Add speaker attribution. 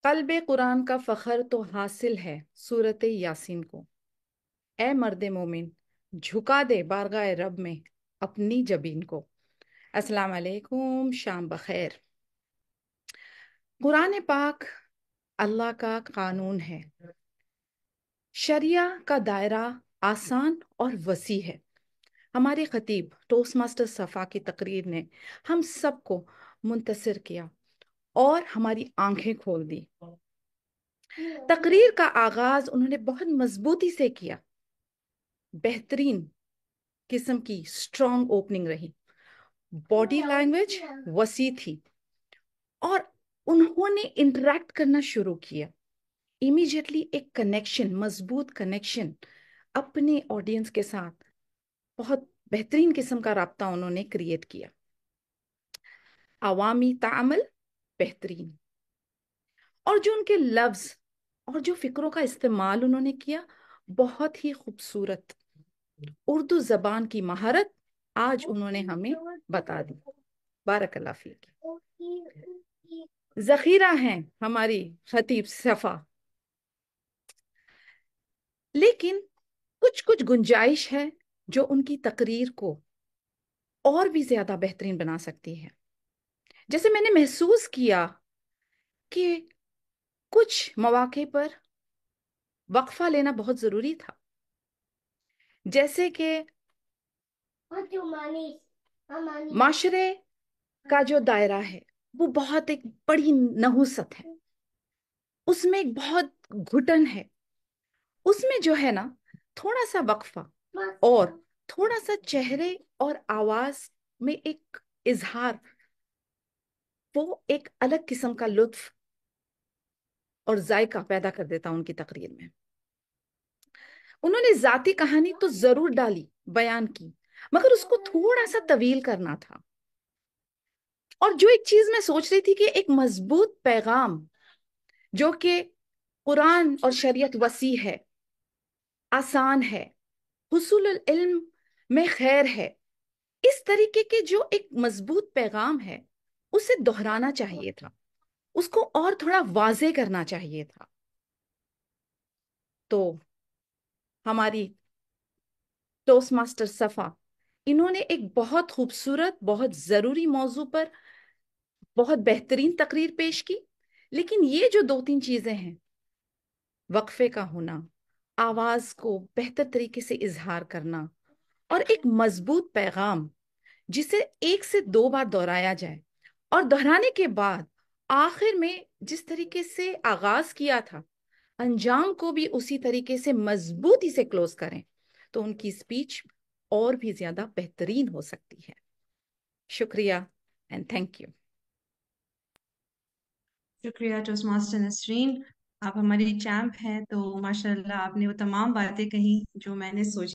Speaker 1: قلب قرآن کا فخر تو حاصل ہے سورت یاسین کو۔ اے مرد مومن، جھکا دے بارگاہ رب میں اپنی جبین کو۔ السلام علیکم، شام بخیر۔ قرآن پاک اللہ کا قانون ہے۔ شریعہ کا دائرہ آسان اور وسیع ہے۔ ہمارے خطیب ٹوسٹ ماسٹر صفا کی تقریر نے ہم سب کو منتصر کیا اور ہماری آنکھیں کھول دی۔ تقریر کا آغاز انہوں نے بہت مضبوطی سے کیا۔ بہترین قسم کی اسٹرانگ اوپننگ رہی، باڈی لینگویج وسیع تھی اور انہوں نے انٹریکٹ کرنا شروع کیا۔ امیجیٹلی ایک کنیکشن، مضبوط کنیکشن اپنے آڈینس کے ساتھ، بہت بہترین قسم کا رابطہ انہوں نے کریٹ کیا۔ عوامی تعامل بہترین، اور جو ان کے لفظ اور جو فکروں کا استعمال انہوں نے کیا بہت ہی خوبصورت۔ اردو زبان کی مہارت آج انہوں نے ہمیں بتا دی۔ بارک اللہ فیک۔ ذخیرہ ہیں ہماری خطیب صفا، لیکن کچھ گنجائش ہے جو ان کی تقریر کو اور بھی زیادہ بہترین بنا سکتی ہے۔ جیسے میں نے محسوس کیا کہ کچھ مواقع پر وقفہ لینا بہت ضروری تھا، جیسے کہ معاشرے کا جو دائرہ ہے وہ بہت ایک بڑی نحوست ہے، اس میں ایک بہت گھٹن ہے، اس میں جو ہے نا تھوڑا سا وقفہ اور تھوڑا سا چہرے اور آواز میں ایک اظہار، وہ ایک الگ قسم کا لطف اور ذائقہ پیدا کر دیتا ان کی تقریر میں۔ انہوں نے ذاتی کہانی تو ضرور ڈالی، بیان کی، مگر اس کو تھوڑا سا طویل کرنا تھا۔ اور جو ایک چیز میں سوچ رہی تھی کہ ایک مضبوط پیغام جو کہ قرآن اور شریعت وسیع ہے، آسان ہے، حصول العلم میں خیر ہے، اس طریقے کے جو ایک مضبوط پیغام ہے اسے دہرانا چاہیے تھا، اس کو اور تھوڑا واضح کرنا چاہیے تھا۔ تو ہماری ٹوسٹ ماسٹر صفا، انہوں نے ایک بہت خوبصورت، بہت ضروری موضوع پر بہت بہترین تقریر پیش کی، لیکن یہ جو دو تین چیزیں ہیں، وقفے کا ہونا، آواز کو بہتر طریقے سے اظہار کرنا، اور ایک مضبوط پیغام جسے ایک سے دو بار دہرایا جائے، اور دہرانے کے بعد آخر میں جس طریقے سے آغاز کیا تھا انجام کو بھی اسی طریقے سے مضبوطی سے کلوز کریں، تو ان کی اسپیچ اور بھی زیادہ بہترین ہو سکتی ہے۔ شکریہ اینڈ تھینک یو۔
Speaker 2: شکریہ ٹوسٹ ماسٹر نسرین، آپ ہماری چیمپ ہیں، تو ماشاء اللہ آپ نے وہ تمام باتیں کہیں جو میں نے سوچی